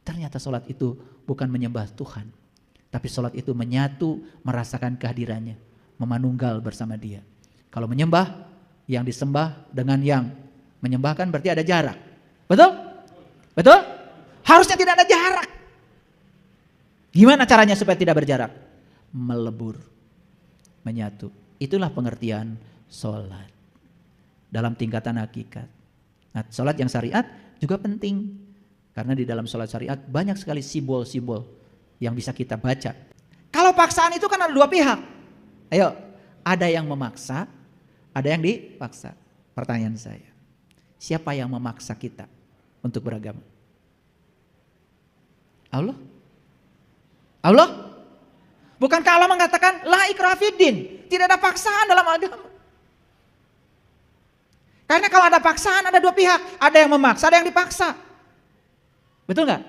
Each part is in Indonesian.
Ternyata sholat itu bukan menyembah Tuhan, tapi sholat itu menyatu, merasakan kehadirannya, memanunggal bersama Dia. Kalau menyembah, yang disembah dengan yang menyembahkan berarti ada jarak. Betul? Betul? Harusnya tidak ada jarak. Gimana caranya supaya tidak berjarak? Melebur, menyatu. Itulah pengertian sholat dalam tingkatan hakikat. Nah, sholat yang syariat juga penting, karena di dalam sholat syariat banyak sekali simbol-simbol yang bisa kita baca. Kalau paksaan itu kan ada dua pihak. Ayo, ada yang memaksa, ada yang dipaksa. Pertanyaan saya, siapa yang memaksa kita untuk beragama? Allah? Allah? Bukankah Allah mengatakan la ikraha fiddin, tidak ada paksaan dalam agama? Karena kalau ada paksaan ada dua pihak, ada yang memaksa, ada yang dipaksa. Betul nggak?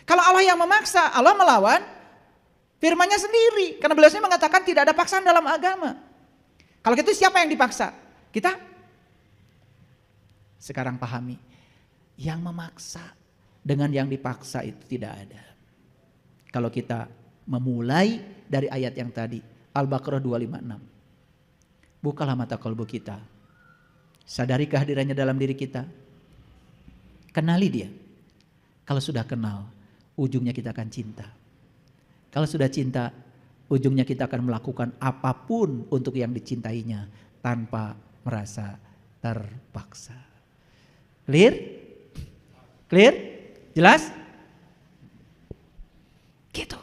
Kalau Allah yang memaksa, Allah melawan firman-Nya sendiri, karena beliau sendiri mengatakan tidak ada paksaan dalam agama. Kalau gitu siapa yang dipaksa? Kita. Sekarang pahami, yang memaksa dengan yang dipaksa itu tidak ada. Kalau kita memulai dari ayat yang tadi, Al-Baqarah 256. Bukalah mata kalbu kita. Sadari kehadirannya dalam diri kita. Kenali Dia. Kalau sudah kenal, ujungnya kita akan cinta. Kalau sudah cinta, ujungnya kita akan melakukan apapun untuk yang dicintainya tanpa merasa terpaksa. Clear? Clear? Jelas? Gitu.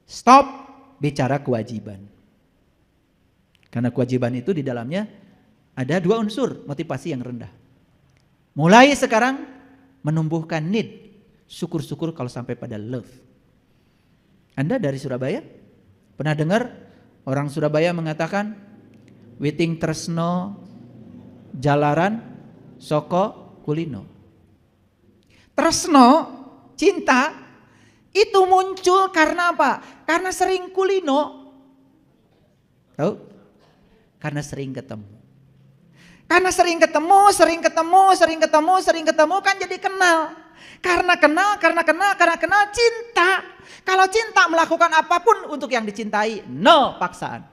Stop bicara kewajiban. Karena kewajiban itu di dalamnya ada dua unsur motivasi yang rendah. Mulai sekarang menumbuhkan need, syukur-syukur kalau sampai pada love. Anda dari Surabaya? Pernah dengar orang Surabaya mengatakan witing tresno jalaran soko kulino. Tresno, cinta itu muncul karena apa? Karena sering kulino. Tahu? Karena sering ketemu. Karena sering ketemu kan jadi kenal. Karena kenal cinta. Kalau cinta melakukan apapun untuk yang dicintai, no paksaan.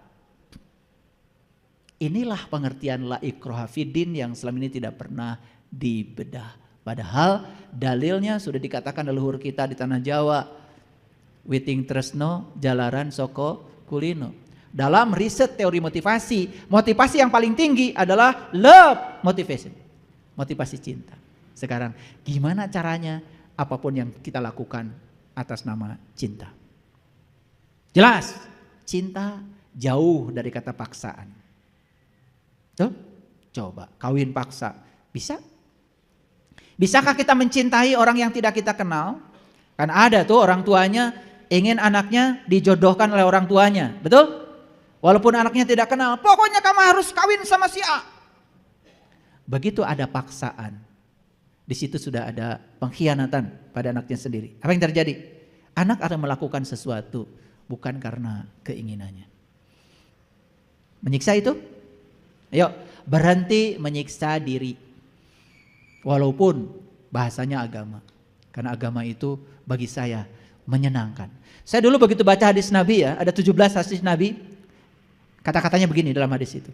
Inilah pengertian la ikraha fiddin yang selama ini tidak pernah dibedah. Padahal dalilnya sudah dikatakan leluhur kita di tanah Jawa. Witing tresno jalaran soko kulino. Dalam riset teori motivasi, motivasi yang paling tinggi adalah love motivation. Motivasi cinta. Sekarang gimana caranya apapun yang kita lakukan atas nama cinta? Jelas, cinta jauh dari kata paksaan. Tuh, coba kawin paksa, bisa? Bisakah kita mencintai orang yang tidak kita kenal? Kan ada tuh orang tuanya ingin anaknya dijodohkan oleh orang tuanya, betul? Walaupun anaknya tidak kenal, pokoknya kamu harus kawin sama si A. Begitu ada paksaan, di situ sudah ada pengkhianatan pada anaknya sendiri. Apa yang terjadi? Anak akan melakukan sesuatu bukan karena keinginannya. Menyiksa itu? Ayo, berhenti menyiksa diri. Walaupun bahasanya agama. Karena agama itu bagi saya menyenangkan. Saya dulu begitu baca hadis Nabi ya, ada 17 hadis Nabi. Kata-katanya begini dalam hadis itu.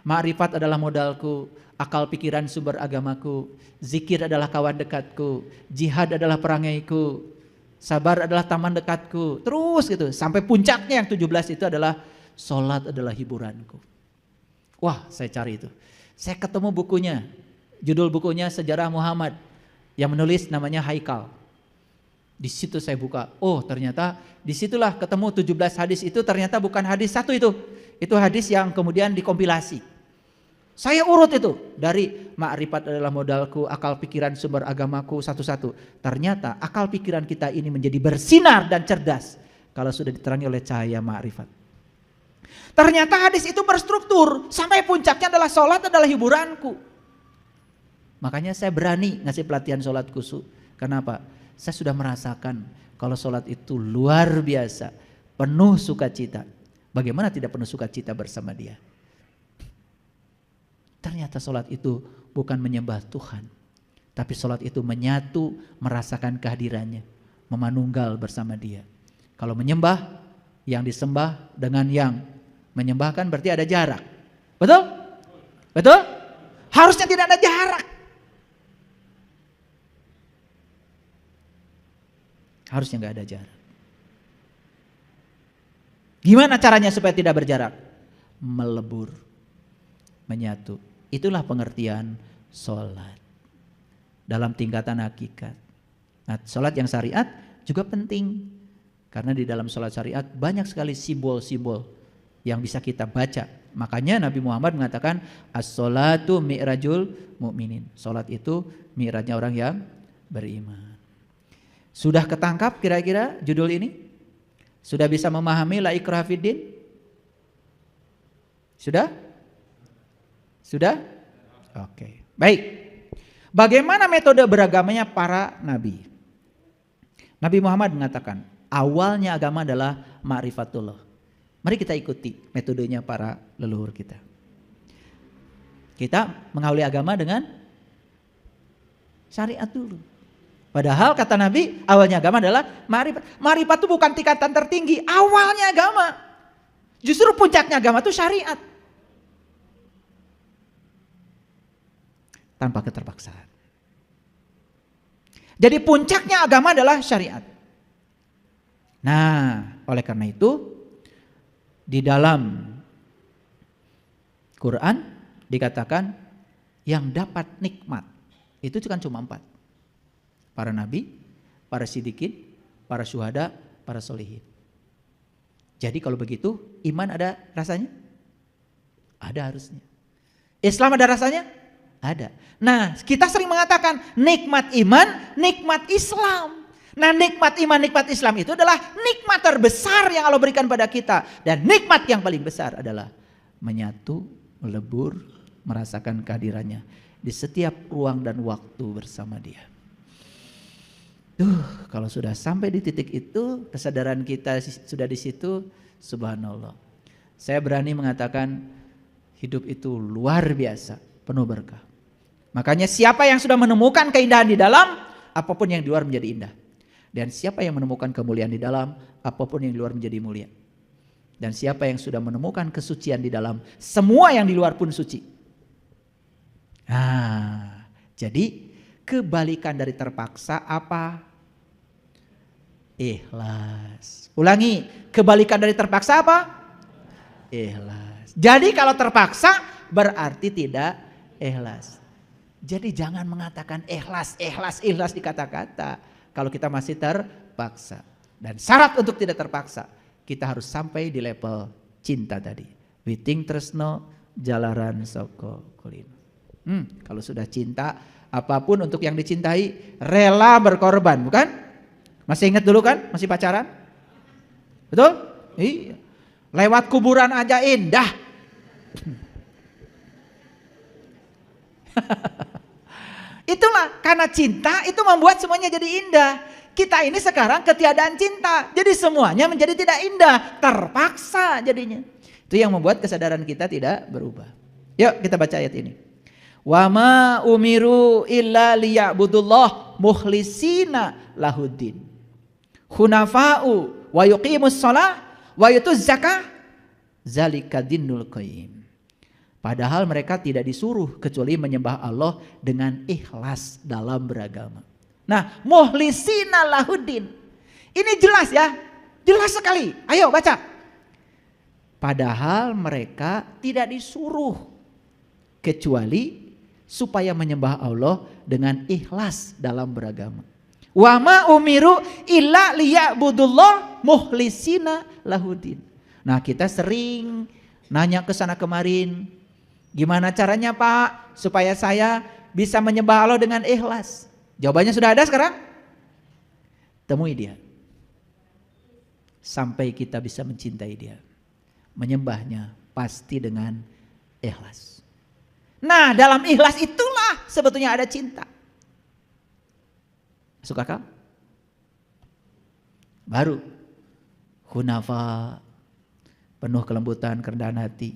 Ma'rifat adalah modalku, akal pikiran sumber agamaku, zikir adalah kawan dekatku, jihad adalah perangaiku, sabar adalah taman dekatku. Terus gitu, sampai puncaknya yang 17 itu adalah sholat adalah hiburanku. Wah, saya cari itu. Saya ketemu bukunya, judul bukunya Sejarah Muhammad, yang menulis namanya Haikal. Di situ saya buka, oh ternyata disitulah ketemu 17 hadis itu ternyata bukan hadis satu itu. Itu hadis yang kemudian dikompilasi. Saya urut itu dari ma'rifat adalah modalku, akal pikiran sumber agamaku satu-satu. Ternyata akal pikiran kita ini menjadi bersinar dan cerdas kalau sudah diterangi oleh cahaya ma'rifat. Ternyata hadis itu berstruktur sampai puncaknya adalah sholat adalah hiburanku. Makanya saya berani ngasih pelatihan sholat khusyuk. Kenapa? Saya sudah merasakan kalau sholat itu luar biasa, penuh sukacita. Bagaimana tidak penuh sukacita bersama Dia? Ternyata sholat itu bukan menyembah Tuhan, Tapi sholat itu menyatu, merasakan kehadirannya, memanunggal bersama dia. Kalau menyembah, yang disembah dengan yang menyembahkan berarti ada jarak. Betul? Betul? Harusnya tidak ada jarak. Harusnya nggak ada jarak. Gimana caranya supaya tidak berjarak? Melebur, menyatu. Itulah pengertian sholat dalam tingkatan hakikat. Nah, sholat yang syariat juga penting karena di dalam sholat syariat banyak sekali simbol-simbol yang bisa kita baca. Makanya Nabi Muhammad mengatakan as-sholatu mi'rajul mu'minin. Sholat itu mi'rajnya orang yang beriman. Sudah ketangkap kira-kira judul ini? Sudah bisa memahami la ikraha fiddin? Sudah? Sudah? Oke. Baik. Bagaimana metode beragamanya para nabi? Nabi Muhammad mengatakan, awalnya agama adalah ma'rifatullah. Mari kita ikuti metodenya para leluhur kita. Kita mengawali agama dengan syariat dulu. Padahal kata Nabi, awalnya agama adalah ma'rifat. Ma'rifat itu bukan tingkatan tertinggi, awalnya agama. Justru puncaknya agama itu syariat. Tanpa keterpaksaan. Jadi puncaknya agama adalah syariat. Nah, oleh karena itu di dalam Quran dikatakan yang dapat nikmat itu kan cuma 4. Para nabi, para siddiqin, para syuhada, para solihin. Jadi kalau begitu iman ada rasanya? Ada harusnya. Islam ada rasanya? Ada. Nah, kita sering mengatakan nikmat iman, nikmat Islam. Nah, nikmat iman, nikmat Islam itu adalah nikmat terbesar yang Allah berikan pada kita. Dan nikmat yang paling besar adalah menyatu, melebur, merasakan kehadirannya di setiap ruang dan waktu bersama dia. Kalau sudah sampai di titik itu, kesadaran kita sudah di situ, subhanallah. Saya berani mengatakan hidup itu luar biasa, penuh berkah. Makanya siapa yang sudah menemukan keindahan di dalam, apapun yang di luar menjadi indah. Dan siapa yang menemukan kemuliaan di dalam, apapun yang di luar menjadi mulia. Dan siapa yang sudah menemukan kesucian di dalam, semua yang di luar pun suci. Nah, jadi kebalikan dari terpaksa apa? Ikhlas. Ulangi, kebalikan dari terpaksa apa? Ikhlas. Jadi kalau terpaksa berarti tidak ikhlas. Jadi jangan mengatakan ikhlas, ikhlas, ikhlas di kata-kata kalau kita masih terpaksa. Dan syarat untuk tidak terpaksa, kita harus sampai di level cinta tadi. Witing tresno jalaran soko kulino. Kalau sudah cinta, apapun untuk yang dicintai, rela berkorban, bukan? Masih ingat dulu kan? Masih pacaran? Betul? Iya. Lewat kuburan aja indah. Itulah karena cinta itu membuat semuanya jadi indah. Kita ini sekarang ketiadaan cinta, jadi semuanya menjadi tidak indah, terpaksa jadinya. Itu yang membuat kesadaran kita tidak berubah. Yuk kita baca ayat ini. Wa ma umiru illa liya'budullah mukhlisina lahuddin. Hunafa'u wa yuqimus shalah wa yutuz zakah zalika dinul qayyim. Padahal mereka tidak disuruh kecuali menyembah Allah dengan ikhlas dalam beragama. Nah, mukhlisina lahuddin. Ini jelas ya. Jelas sekali. Ayo baca. Padahal mereka tidak disuruh kecuali supaya menyembah Allah dengan ikhlas dalam beragama. Wa ma umiru illa liya'budullah mukhlisina lahuddin. Nah, kita sering nanya ke sana kemarin, gimana caranya Pak supaya saya bisa menyembah Allah dengan ikhlas? Jawabannya sudah ada sekarang? Temui dia. Sampai kita bisa mencintai dia. Menyembahnya pasti dengan ikhlas. Nah, dalam ikhlas itulah sebetulnya ada cinta. Masuk akal? Baru hunafa, penuh kelembutan, kerendahan hati.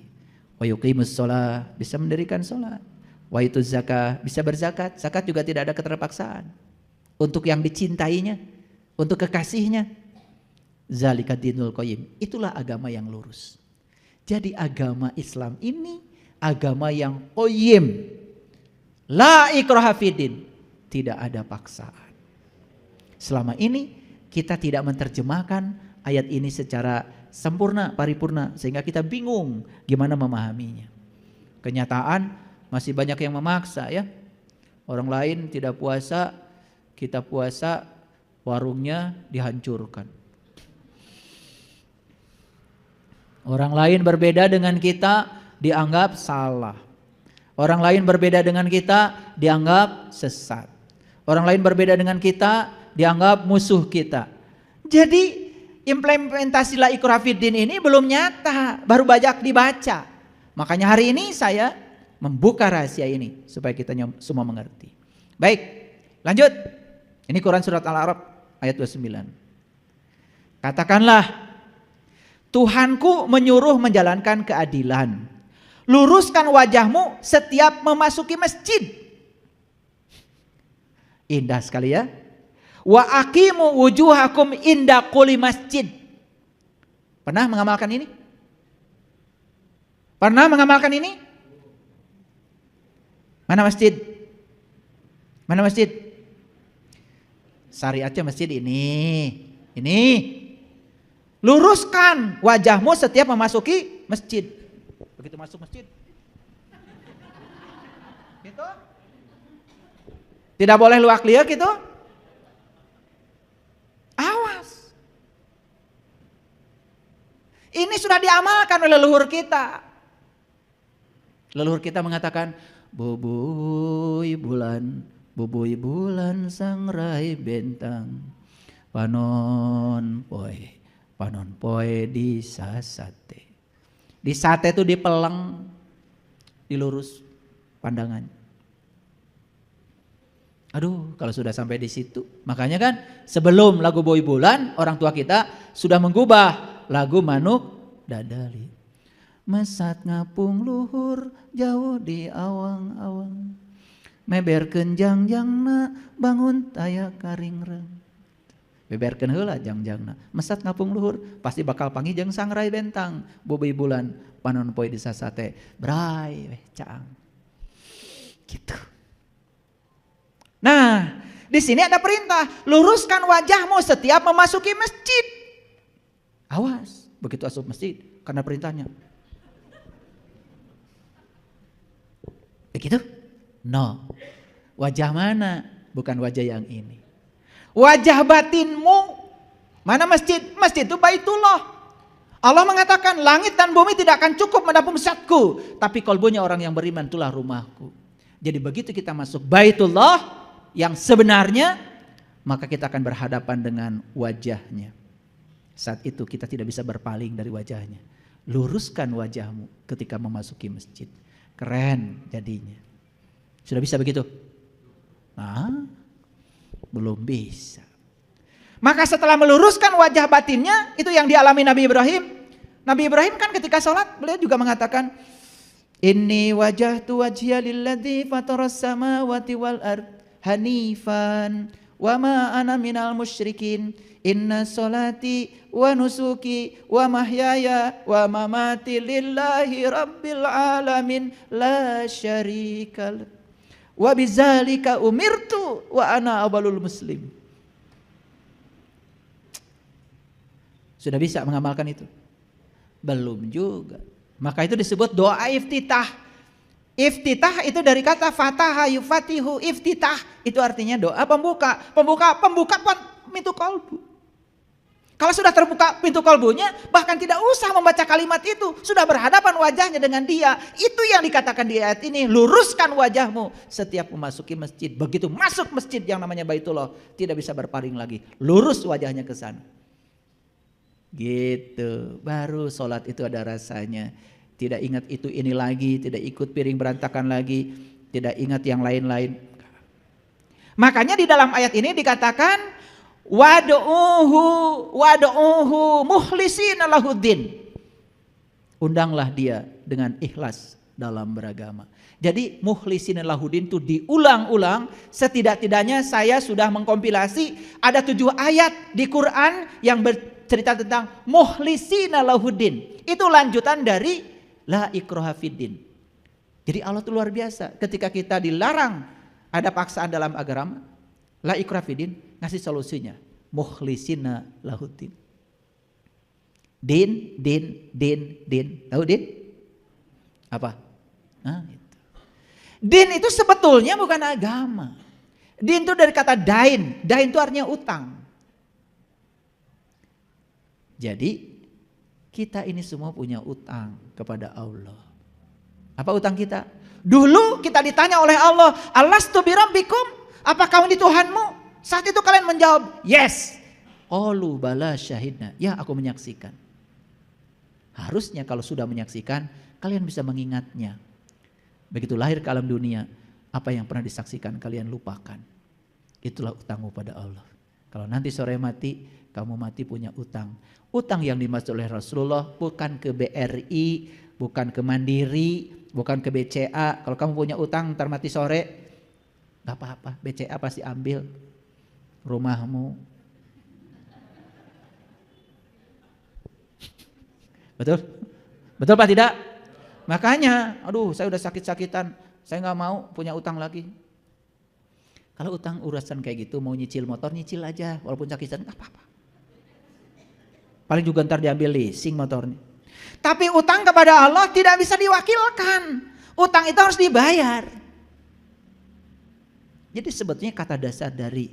Wa yuqimus shalah, bisa mendirikan salat. Wa itu zakat, bisa berzakat. Zakat juga tidak ada keterpaksaan. Untuk yang dicintainya, untuk kekasihnya. Zalika dinul qayyim. Itulah agama yang lurus. Jadi agama Islam ini agama yang qayyim. La ikraha fiddin. Tidak ada paksaan. Selama ini kita tidak menerjemahkan ayat ini secara sempurna, paripurna, sehingga kita bingung gimana memahaminya. Kenyataan masih banyak yang memaksa ya. Orang lain tidak puasa, kita puasa, warungnya dihancurkan. Orang lain berbeda dengan kita dianggap salah. Orang lain berbeda dengan kita dianggap sesat. Orang lain berbeda dengan kita dianggap musuh kita. Jadi implementasi la ikraha fiddin ini belum nyata, baru banyak dibaca. Makanya hari ini saya membuka rahasia ini supaya kita semua mengerti. Baik, lanjut. Ini Quran surat Al-A'raf ayat 29. Katakanlah, Tuhanku menyuruh menjalankan keadilan. Luruskan wajahmu setiap memasuki masjid. Indah sekali ya. Wa aqimu wujuhakum inda kulli masjid. Pernah mengamalkan ini? Pernah mengamalkan ini? Mana masjid? Mana masjid? Syariatnya masjid ini. Ini. Luruskan wajahmu setiap memasuki masjid. Begitu masuk masjid. Gitu. Tidak boleh luak liak gitu. Awas. Ini sudah diamalkan oleh leluhur kita. Leluhur kita mengatakan, bubui bulan sangrai bentang, panon poe di sate. Di sate itu dipeleng, dilurus pandangannya. Aduh, kalau sudah sampai di situ, makanya kan sebelum lagu Boy Bulan, orang tua kita sudah menggubah lagu Manuk Dadali. Mesat ngapung luhur jauh di awang-awang, meberkeun jangjangna bangun taya karingreng. Beberkeun heula jangjangna, mesat ngapung luhur pasti bakal panggih jeung sangrai bentang, Boy Bulan panon poe di sasate, bray weh caang. Gitu. Nah, di sini ada perintah, luruskan wajahmu setiap memasuki masjid. Awas, begitu masuk masjid karena perintahnya. Begitu? No. Wajah mana? Bukan wajah yang ini. Wajah batinmu. Mana masjid? Masjid itu Baitullah. Allah mengatakan langit dan bumi tidak akan cukup menampung zatku, tapi kalbunya orang yang beriman itulah rumahku. Jadi begitu kita masuk Baitullah yang sebenarnya, maka kita akan berhadapan dengan wajahnya. Saat itu kita tidak bisa berpaling dari wajahnya. Luruskan wajahmu ketika memasuki masjid. Keren jadinya. Sudah bisa begitu? Nah, belum bisa. Maka setelah meluruskan wajah batinnya, itu yang dialami Nabi Ibrahim. Nabi Ibrahim kan ketika sholat, beliau juga mengatakan, Inni wajahtu wajhiya lilladzi fataras samawati wal ard hanifan wa ma ana minal musyrikin. Inna sholati wa nusuki wa mahyaya wa mamati lillahi rabbil alamin la syarikal wa bizalika umirtu wa ana awwalul muslim. Sudah bisa mengamalkan itu? Belum juga. Maka itu disebut doa iftitah. Iftitah itu dari kata fataha yufatihu iftitah. Itu artinya doa pembuka. Pembuka pintu kalbu. Kalau sudah terbuka pintu kalbunya, bahkan tidak usah membaca kalimat itu. Sudah berhadapan wajahnya dengan dia. Itu yang dikatakan di ayat ini. Luruskan wajahmu setiap memasuki masjid. Begitu masuk masjid yang namanya Baitullah, tidak bisa berpaling lagi. Lurus wajahnya ke sana. Gitu. Baru sholat itu ada rasanya. Tidak ingat itu ini lagi. Tidak ikut piring berantakan lagi. Tidak ingat yang lain-lain. Makanya di dalam ayat ini dikatakan Wadu'uhu muhlisina lahuddin. Undanglah dia dengan ikhlas dalam beragama. Jadi mukhlisina lahudin itu diulang-ulang. Setidak-tidaknya saya sudah mengkompilasi ada 7 ayat di Quran yang bercerita tentang mukhlisina lahudin. Itu lanjutan dari la ikraha fiddin. Jadi Allah itu luar biasa. Ketika kita dilarang ada paksaan dalam agama, la ikraha fiddin ngasih solusinya. Mukhlisina lahudin. Din. Tahu din? Apa? Nah, itu. Din itu sebetulnya bukan agama. Din itu dari kata dain. Dain itu artinya utang. Jadi kita ini semua punya utang kepada Allah. Apa utang kita? Dulu kita ditanya oleh Allah, alastu birabbikum? Apa kamu ini Tuhanmu? Saat itu kalian menjawab, yes. Qalu bala syahidna. Ya, aku menyaksikan. Harusnya kalau sudah menyaksikan, kalian bisa mengingatnya. Begitu lahir ke alam dunia, apa yang pernah disaksikan kalian lupakan. Itulah utangmu pada Allah. Kalau nanti sore mati, kamu mati punya utang. Utang yang dimaksud oleh Rasulullah bukan ke BRI, bukan ke Mandiri, bukan ke BCA. Kalau kamu punya utang ntar mati sore, gak apa-apa, BCA pasti ambil rumahmu. Betul? Betul Pak tidak? Makanya, aduh saya udah sakit-sakitan, saya gak mau punya utang lagi. Kalau utang urusan kayak gitu, mau nyicil motor, nyicil aja, walaupun sakitan gak apa-apa. Paling juga ntar diambil leasing motornya. Tapi utang kepada Allah tidak bisa diwakilkan. Utang itu harus dibayar. Jadi sebetulnya kata dasar dari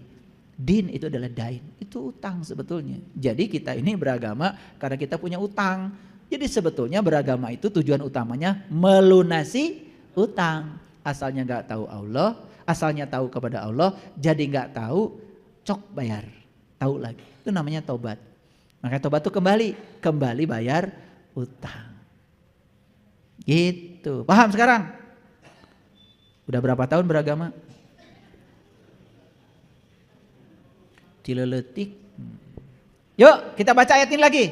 din itu adalah dain. Itu utang sebetulnya. Jadi kita ini beragama karena kita punya utang. Jadi sebetulnya beragama itu tujuan utamanya melunasi utang. Asalnya gak tahu Allah, asalnya tahu kepada Allah, jadi gak tahu, cok bayar. Tahu lagi, itu namanya tobat. Makanya tobat itu kembali bayar utang. Gitu, paham sekarang? Udah berapa tahun beragama? Cileletik. Yuk kita baca ayat ini lagi.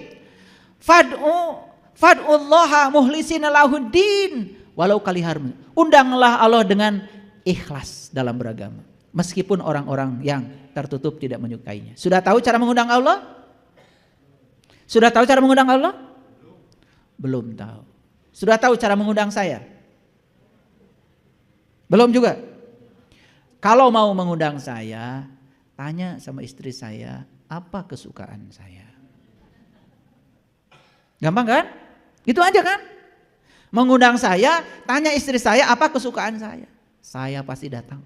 Fad'ullaha muhlisina lahuddin walau kalihar. Undanglah Allah dengan ikhlas dalam beragama. Meskipun orang-orang yang tertutup tidak menyukainya. Sudah tahu cara mengundang Allah? Sudah tahu cara mengundang Allah? Belum tahu. Sudah tahu cara mengundang saya? Belum juga. Kalau mau mengundang saya, tanya sama istri saya, apa kesukaan saya? Gampang kan? Gitu aja kan? Mengundang saya, tanya istri saya apa kesukaan saya. Saya pasti datang.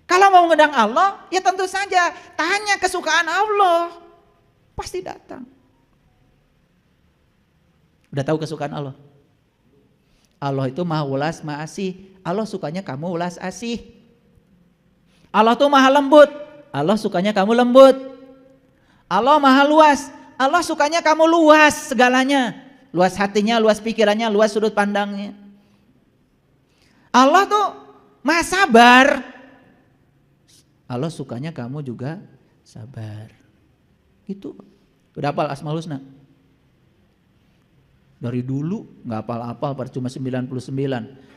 Kalau mau mengundang Allah, ya tentu saja tanya kesukaan Allah. Pasti datang. Udah tahu kesukaan Allah? Allah itu maha ulas, maha asih. Allah sukanya kamu ulas asih. Allah tuh maha lembut. Allah sukanya kamu lembut. Allah maha luas. Allah sukanya kamu luas segalanya. Luas hatinya, luas pikirannya, luas sudut pandangnya. Allah tuh maha sabar. Allah sukanya kamu juga sabar. Gitu. Udah hafal Asmaul Husna? Dari dulu gak hafal-hafal, cuma 99.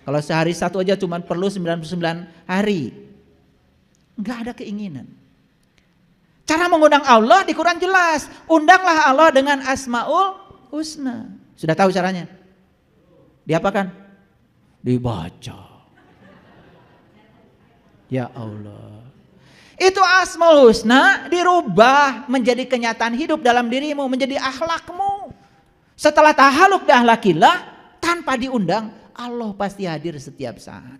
Kalau sehari satu aja cuma perlu 99 hari. Gak ada keinginan. Cara mengundang Allah di Quran jelas. Undanglah Allah dengan Asmaul Husna. Sudah tahu caranya? Diapakan? Dibaca. Ya Allah. Itu Asmaul Husna dirubah menjadi kenyataan hidup dalam dirimu, menjadi akhlakmu. Setelah tahaluk bi akhlakillah, tanpa diundang, Allah pasti hadir setiap saat.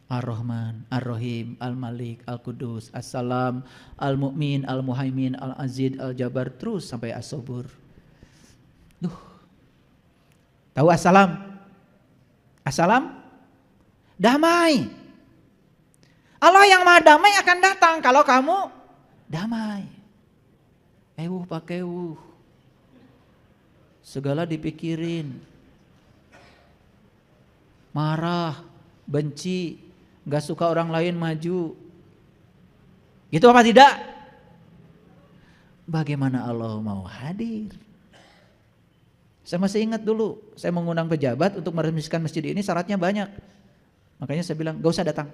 Ar-Rahman, Ar-Rahim, Al-Malik, Al-Qudus, As-Salam, Al-Mu'min, Al-Muhaimin, Al-Aziz, Al-Jabbar, terus sampai As-Sabur. Tahu As-Salam? As-Salam? Damai. Allah yang maha damai akan datang kalau kamu damai. Pakai segala dipikirin. Marah, benci, gak suka orang lain maju. Gitu apa tidak? bagaimana Allah mau hadir? Saya masih ingat dulu, saya mengundang pejabat untuk meresmikan masjid ini, syaratnya banyak. Makanya saya bilang, gak usah datang.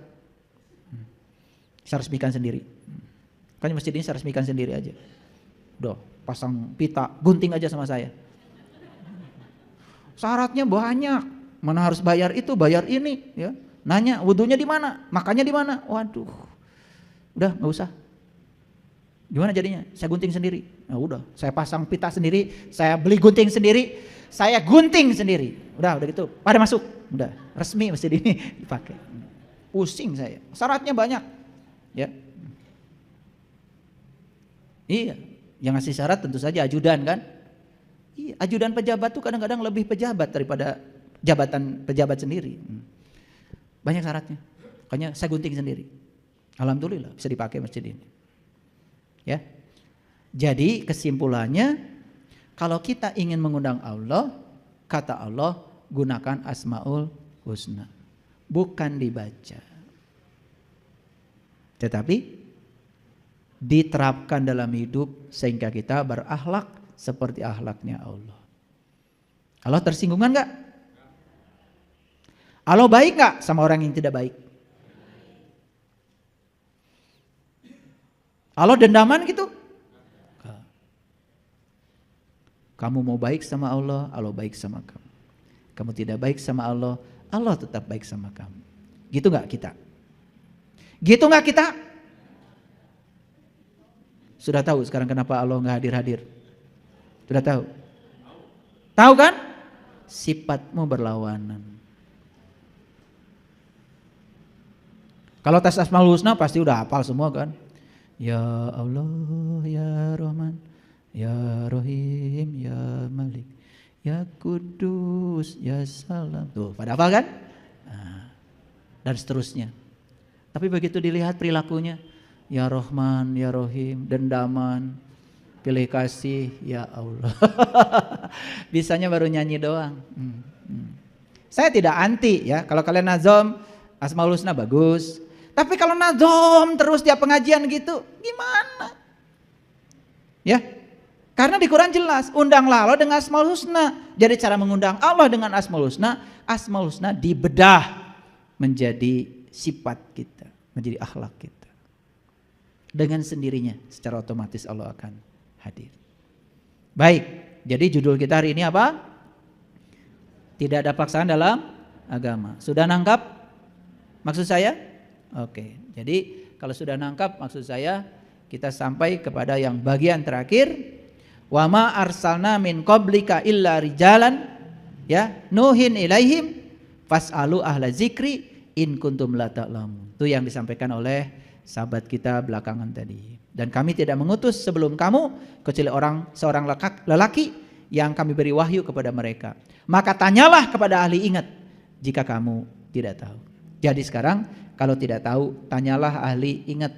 Saya resmikan sendiri. Makanya masjid ini saya resmikan sendiri aja. Udah, pasang pita, gunting aja sama saya. Syaratnya banyak, mana harus bayar itu, bayar ini, ya. Nanya wudunya di mana, makannya di mana. Waduh, udah nggak usah. Gimana jadinya? Saya gunting sendiri. Nah, udah, saya pasang pita sendiri, saya beli gunting sendiri, saya gunting sendiri. Udah gitu. Pada masuk, udah resmi masjid ini dipakai. Pusing saya. Syaratnya banyak, ya. Iya, yang ngasih syarat tentu saja ajudan kan. Iya, ajudan pejabat tuh kadang-kadang lebih pejabat daripada jabatan pejabat sendiri. Banyak syaratnya. Makanya saya gunting sendiri. Alhamdulillah bisa dipakai masjid ini. Ya. Jadi kesimpulannya, kalau kita ingin mengundang Allah, kata Allah, gunakan Asmaul Husna. Bukan dibaca. Tetapi diterapkan dalam hidup sehingga kita berakhlak seperti akhlaknya Allah. Allah tersinggungan enggak? Allah baik enggak sama orang yang tidak baik? Allah dendaman gitu? Kamu mau baik sama Allah, Allah baik sama kamu. Kamu tidak baik sama Allah, Allah tetap baik sama kamu. Gitu enggak kita? Gitu enggak kita? Sudah tahu sekarang kenapa Allah enggak hadir-hadir? Sudah tahu? Tahu kan? Sifatmu berlawanan. Kalau tes Asmaul Husna pasti udah hafal semua kan? Ya Allah, ya Rahman, ya Rahim, ya Malik, ya Kudus, ya Salam. Tuh, pada hafal kan? Nah, dan seterusnya. Tapi begitu dilihat perilakunya, ya Rahman, ya Rahim, dendaman, pilih kasih, ya Allah. Bisanya baru nyanyi doang. Saya tidak anti ya, kalau kalian nazom Asmaul Husna bagus. Tapi kalau nazom terus tiap pengajian gitu, gimana? Ya, karena di Quran jelas, undanglah Allah dengan Asmaul Husna. Jadi cara mengundang Allah dengan Asmaul Husna dibedah menjadi sifat kita, menjadi akhlak kita. Dengan sendirinya, secara otomatis Allah akan hadir. Baik, jadi judul kita hari ini apa? Tidak ada paksaan dalam agama. Sudah nangkap maksud saya? Oke, jadi kalau sudah nangkap maksud saya, kita sampai kepada yang bagian terakhir. Wa ma arsalna min qablika illa rijalan, ya, nuhin ilaihim fas'alu ahla zikri in kuntum la ta'lamun. Itu yang disampaikan oleh sahabat kita belakangan tadi. Dan kami tidak mengutus sebelum kamu kecuali seorang lelaki yang kami beri wahyu kepada mereka. Maka tanyalah kepada ahli ingat jika kamu tidak tahu. Jadi sekarang kalau tidak tahu, tanyalah ahli ingat.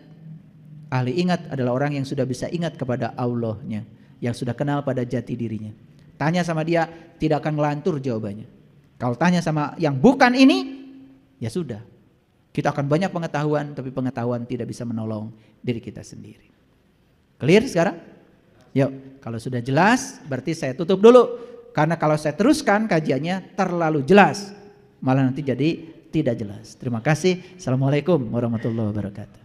Ahli ingat adalah orang yang sudah bisa ingat kepada Allahnya, yang sudah kenal pada jati dirinya. Tanya sama dia, tidak akan ngelantur jawabannya. Kalau tanya sama yang bukan ini, ya sudah. Kita akan banyak pengetahuan, tapi pengetahuan tidak bisa menolong diri kita sendiri. Clear sekarang? Yuk, kalau sudah jelas, berarti saya tutup dulu. Karena kalau saya teruskan kajiannya terlalu jelas, malah nanti jadi tidak jelas. Terima kasih. Assalamualaikum warahmatullahi wabarakatuh.